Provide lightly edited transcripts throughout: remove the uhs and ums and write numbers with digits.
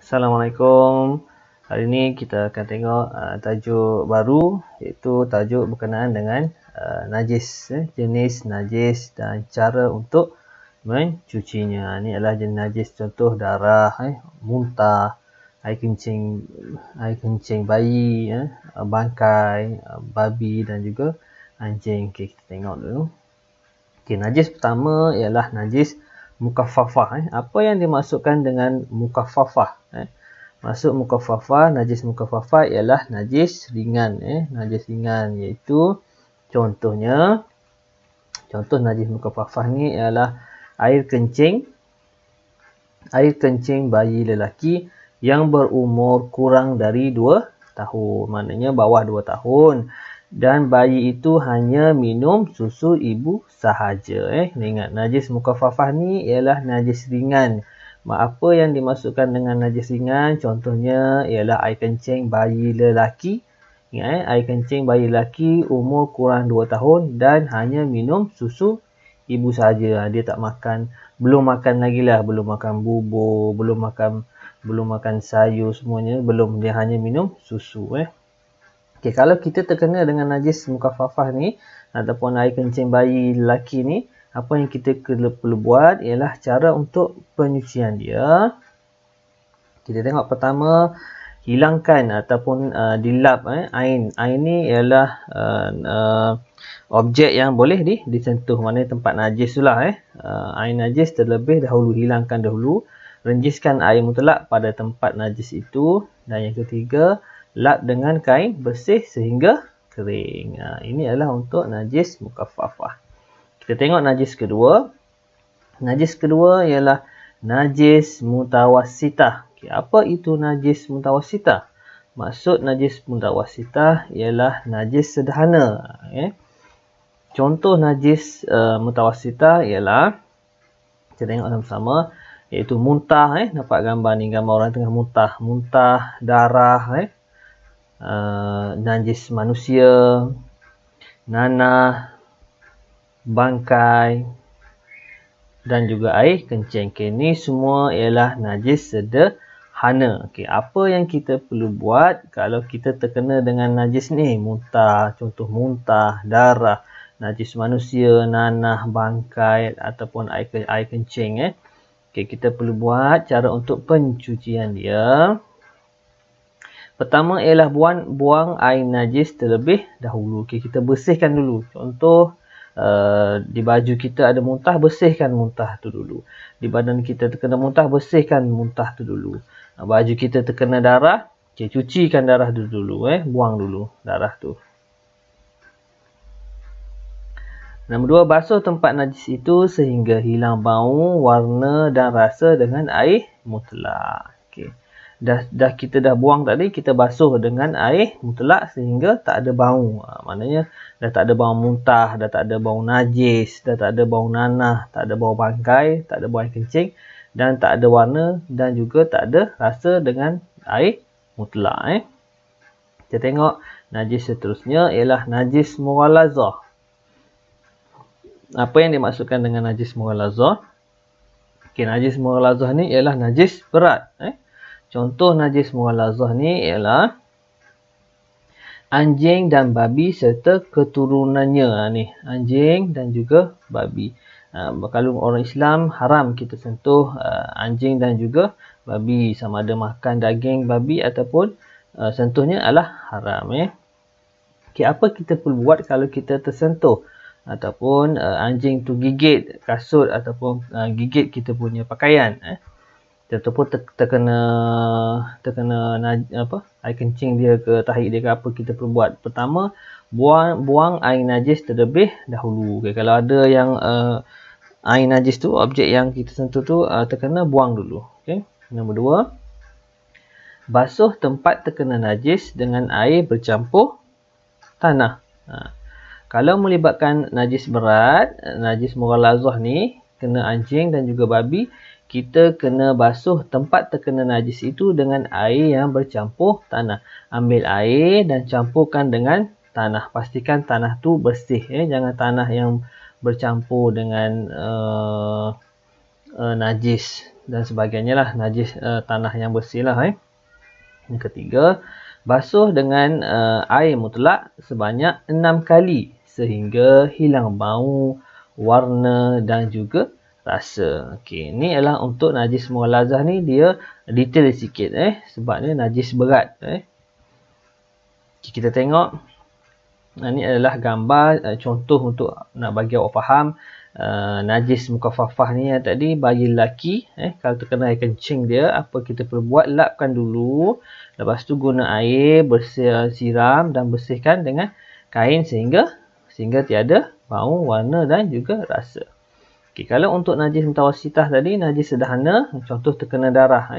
Assalamualaikum. Hari ini kita akan tengok tajuk baru, iaitu tajuk berkenaan dengan najis, jenis najis dan cara untuk mencucinya. Ini adalah jenis najis, contoh darah, muntah, air kencing bayi, bangkai, babi dan juga anjing. Okey, kita tengok dulu. Okey, najis pertama ialah najis mukaffafah. Apa yang dimaksudkan dengan mukaffafah? Maksud mukaffafah, najis mukaffafah ialah najis ringan. Najis ringan iaitu contoh najis mukaffafah ni ialah air kencing bayi lelaki yang berumur kurang dari 2 tahun. Maknanya bawah 2 tahun. Dan bayi itu hanya minum susu ibu sahaja. Ingat, najis mukaffafah ni ialah najis ringan. Apa yang dimaksudkan dengan najis ringan? Contohnya ialah air kencing bayi lelaki. Ingat, air kencing bayi lelaki umur kurang 2 tahun dan hanya minum susu ibu sahaja. Dia tak makan, belum makan lagi lah, belum makan bubur, belum makan sayur semuanya, belum, dia hanya minum susu. Okey, kalau kita terkena dengan najis mukaffafah ni ataupun air kencing bayi lelaki ni, apa yang kita perlu buat ialah cara untuk penyucian dia. Kita tengok pertama, hilangkan ataupun dilap ain. Ain ni ialah objek yang boleh disentuh, maknanya tempat najis tu lah. Air najis terlebih dahulu, hilangkan dahulu. Renjiskan air mutlak pada tempat najis itu. Dan yang ketiga, lap dengan kain bersih sehingga kering. Ini adalah untuk najis mukaffafah. Kita tengok najis kedua. Najis kedua ialah najis mutawassitah. Okay, apa itu najis mutawassitah? Maksud najis mutawassitah ialah najis sederhana. Contoh najis mutawassitah ialah, kita tengok sama-sama, iaitu muntah. Nampak gambar ni, gambar orang tengah muntah. Muntah, darah, najis manusia, nanah, bangkai dan juga air kencing. Ini semua ialah najis sederhana. Apa yang kita perlu buat kalau kita terkena dengan najis ni? Muntah, contoh muntah, darah, najis manusia, nanah, bangkai ataupun air kencing. Kita perlu buat cara untuk pencucian dia. Pertama ialah buang air najis terlebih dahulu. Kita bersihkan dulu. Contoh, di baju kita ada muntah, bersihkan muntah tu dulu. Di badan kita terkena muntah, bersihkan muntah tu dulu. Baju kita terkena darah, cucikan darah tu dulu. Buang dulu darah tu. Nombor 2, basuh tempat najis itu sehingga hilang bau, warna dan rasa dengan air mutlak. Kita dah buang tadi, kita basuh dengan air mutlak sehingga tak ada bau. Maknanya dah tak ada bau muntah, dah tak ada bau najis, dah tak ada bau nanah, tak ada bau bangkai, tak ada bau air kencing dan tak ada warna dan juga tak ada rasa dengan air mutlak. Kita tengok najis seterusnya ialah najis mughallazah. Apa yang dimaksudkan dengan najis mughallazah? Najis mughallazah ni ialah najis berat. Contoh najis mughallazah ni ialah anjing dan babi serta keturunannya. Anjing dan juga babi. Kalau orang Islam, haram kita sentuh anjing dan juga babi. Sama ada makan daging babi ataupun sentuhnya adalah haram. Apa kita perlu buat kalau kita tersentuh ataupun anjing tu gigit kasut ataupun gigit kita punya pakaian, ataupun terkena air kencing dia ke tahi dia ke, apa kita perlu buat? Pertama, buang air najis terlebih dahulu. Kalau ada yang air najis tu, objek yang kita sentuh tu terkena, buang dulu. Nombor 2, basuh tempat terkena najis dengan air bercampur tanah. Kalau melibatkan najis berat, najis mughallazah ni, kena anjing dan juga babi, kita kena basuh tempat terkena najis itu dengan air yang bercampur tanah. Ambil air dan campurkan dengan tanah. Pastikan tanah tu bersih. Jangan tanah yang bercampur dengan najis dan sebagainya lah, najis tanah yang bersih lah. Yang ketiga, basuh dengan air mutlak sebanyak 6 kali sehingga hilang bau, warna dan juga rasa. Okey, ni adalah untuk najis mughalazah ni, dia detail sikit sebab ni najis berat. Okay, kita tengok. Ini adalah gambar contoh untuk nak bagi awak faham najis mukaffafah ni yang tadi bagi lelaki. Kalau terkena air kencing dia, apa kita perlu buat? Lapkan dulu. Lepas tu guna air, siram dan bersihkan dengan kain sehingga tiada bau, warna dan juga rasa. Okay, kalau untuk najis mutawassitah tadi, najis sederhana, contoh terkena darah.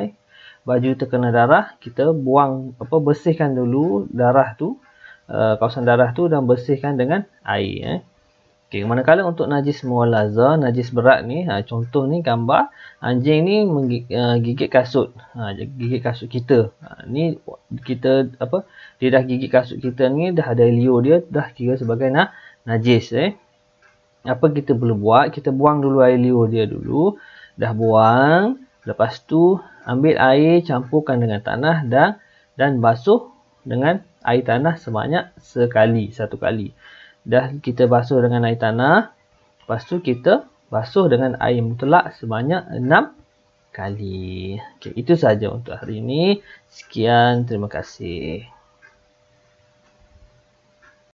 Baju terkena darah, kita buang, bersihkan dulu darah tu, kawasan darah tu, dan bersihkan dengan air. Okay, manakala untuk najis mughalazah, najis berat ni, contoh ni gambar anjing ni gigit kasut, gigit kasut kita. Ni kita dia dah gigit kasut kita ni, dah ada liur dia, dah kira sebagai najis. Apa kita perlu buat? Kita buang dulu air liur dia dulu. Dah buang, lepas tu ambil air, campurkan dengan tanah dan basuh dengan air tanah sebanyak satu kali. Dah kita basuh dengan air tanah, lepas tu kita basuh dengan air mutlak sebanyak 6 kali. Okay, itu saja untuk hari ini. Sekian, terima kasih.